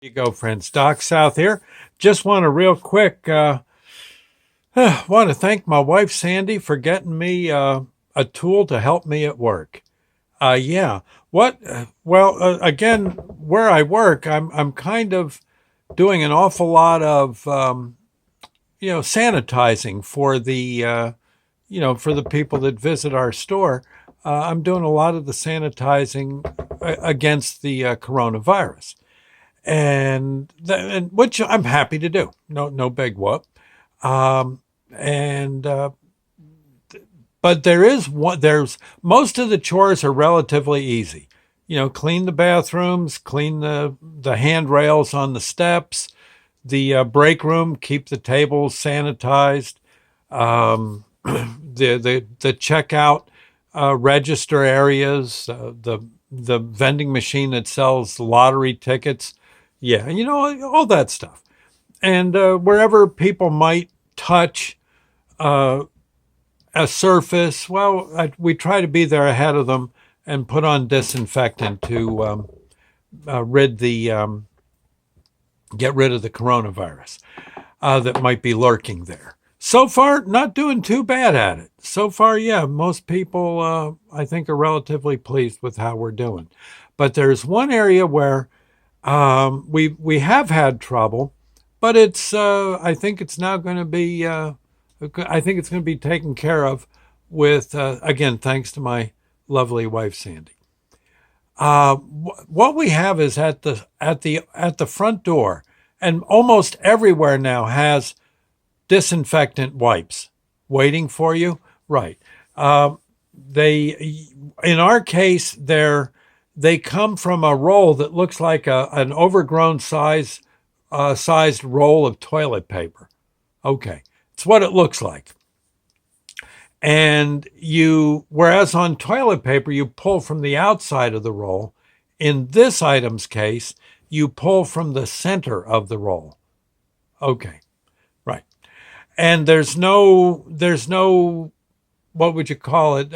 You go, friends. Doc South here. Just want to real quick want to thank my wife Sandy for getting me a tool to help me at work. Yeah. What? Again, where I work, I'm kind of doing an awful lot of sanitizing for the for the people that visit our store. I'm doing a lot of the sanitizing against the coronavirus and which I'm happy to do. No big whoop. And But there is one. There's most of the chores are relatively easy. Clean the bathrooms, clean the handrails on the steps, the break room, keep the tables sanitized. The checkout register areas, the vending machine that sells lottery tickets. Yeah, all that stuff. And wherever people might touch uh, a surface, we try to be there ahead of them and put on disinfectant to rid the get rid of the coronavirus that might be lurking there. So far, not doing too bad at it. So far, yeah, most people I think are relatively pleased with how we're doing. But there's one area where we have had trouble, but it's I think it's now going to be I think it's going to be taken care of with again thanks to my lovely wife Sandy. What we have is at the front door, and almost everywhere now has disinfectant wipes waiting for you. Right. They, in our case, they come from a roll that looks like an overgrown sized roll of toilet paper. Okay, it's what it looks like. And whereas on toilet paper, you pull from the outside of the roll, in this item's case, you pull from the center of the roll. Okay, right. And there's no, what would you call it,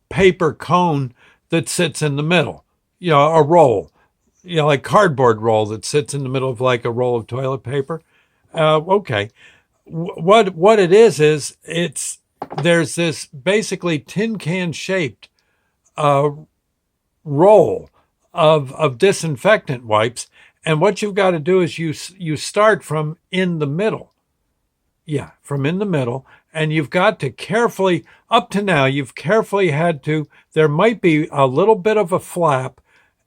paper cone that sits in the middle, a roll, like cardboard roll that sits in the middle of like a roll of toilet paper. Okay. What it is there's this basically tin can shaped uh, roll of disinfectant wipes, and what you've got to do is you start from in the middle. Yeah, from in the middle, and you've got to carefully, up to now, you've carefully had to, there might be a little bit of a flap,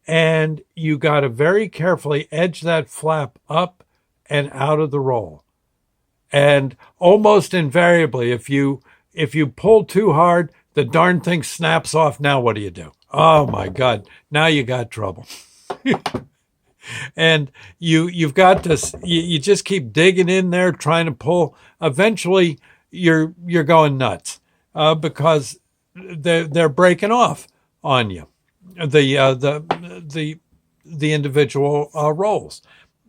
and you got to very carefully edge that flap up and out of the roll. And almost invariably, if you pull too hard, the darn thing snaps off. Now what do you do? Oh my God! Now you got trouble. And you've got to you just keep digging in there trying to pull. Eventually, you're going nuts because they're breaking off on you. The individual rolls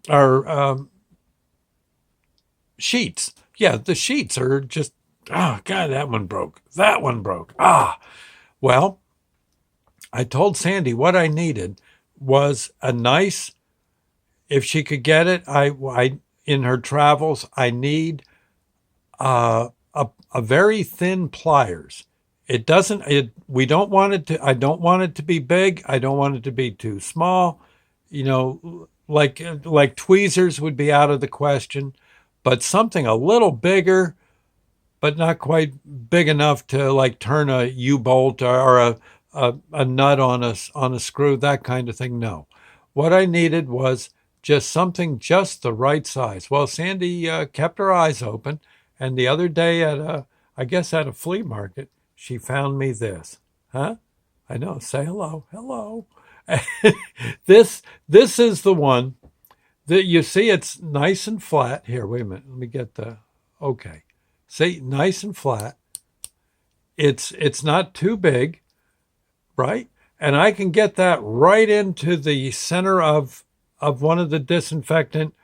are sheets. Yeah, the sheets are just, oh God, that one broke. That one broke. Well, I told Sandy what I needed was a nice, if she could get it, I in her travels, I need a very thin pliers. It doesn't, we don't want it to, I don't want it to be big. I don't want it to be too small. Like tweezers would be out of the question, but something a little bigger, but not quite big enough to like turn a U-bolt or a nut on a screw, that kind of thing. No. What I needed was just something just the right size. Well, Sandy kept her eyes open, and the other day I guess at a flea market, she found me this. Huh? I know. Say hello. Hello. This is the one that you see. It's nice and flat. Here, wait a minute. Let me get the. Okay. See, nice and flat. It's not too big, right? And I can get that right into the center of one of the disinfectant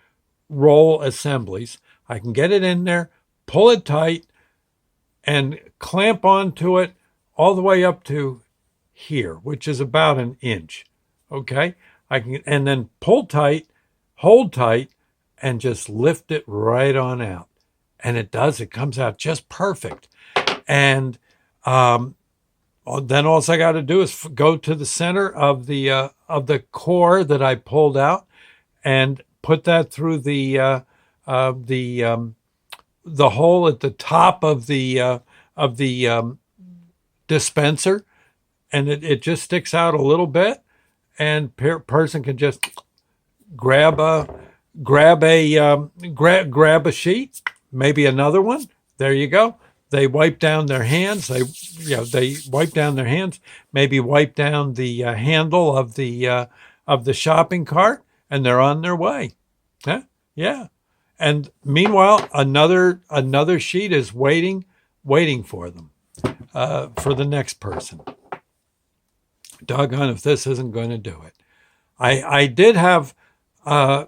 roll assemblies. I can get it in there, pull it tight, and clamp onto it all the way up to here, which is about an inch. Okay, I can, and then pull tight, hold tight, and just lift it right on out. And it does. It comes out just perfect. And then all I got to do is go to the center of the core that I pulled out and put that through the hole at the top of the dispenser, and it just sticks out a little bit, and person can just grab a sheet, maybe another one. There you go. They wipe down their hands. They wipe down their hands. Maybe wipe down the handle of the shopping cart, and they're on their way. Huh? Yeah. And meanwhile, another sheet is waiting for them, for the next person. Doggone if this isn't going to do it. I did have a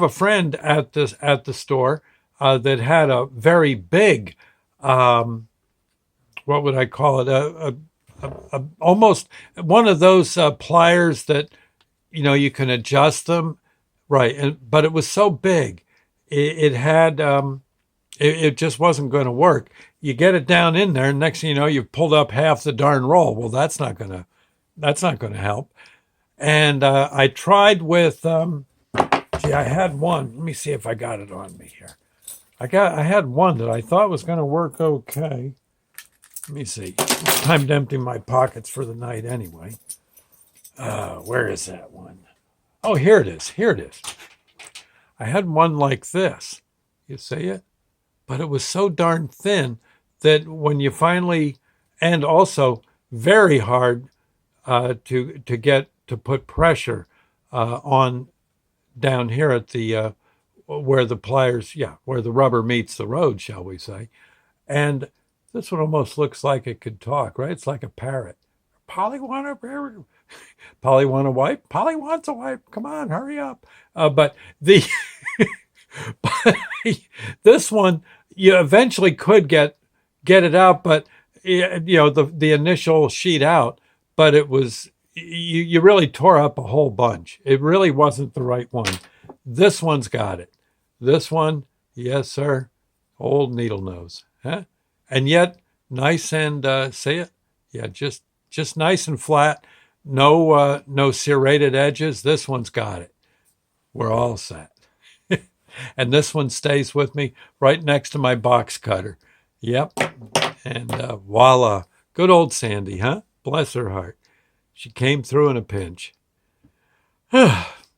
friend at the store that had a very big, what would I call it? Almost one of those pliers that you can adjust them, right? But it was so big, it had it just wasn't going to work. You get it down in there, and next thing you know, you've pulled up half the darn roll. Well, that's not going to help. And I tried with, I had one. Let me see if I got it on me here. I had one that I thought was going to work okay. Let me see. It's time to empty my pockets for the night anyway. Where is that one? Oh, here it is. Here it is. I had one like this. You see it? But it was so darn thin that when you finally, and also very hard to get to put pressure on down here at the where the pliers, where the rubber meets the road, shall we say. And this one almost looks like it could talk, right? It's like a parrot. Polly want a Polly want a wipe? Polly wants a wipe. Come on, hurry up. But the but this one, you eventually could get it out, but the initial sheet out, but it was you really tore up a whole bunch. It really wasn't the right one. This one's got it. This one, yes, sir. Old needle nose, huh? And yet nice and say it, just nice and flat. No serrated edges. This one's got it. We're all set. And this one stays with me right next to my box cutter. Yep. And voila. Good old Sandy, huh? Bless her heart. She came through in a pinch.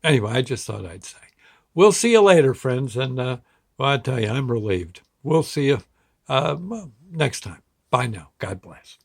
Anyway, I just thought I'd say. We'll see you later, friends. And well, I tell you, I'm relieved. We'll see you next time. Bye now. God bless.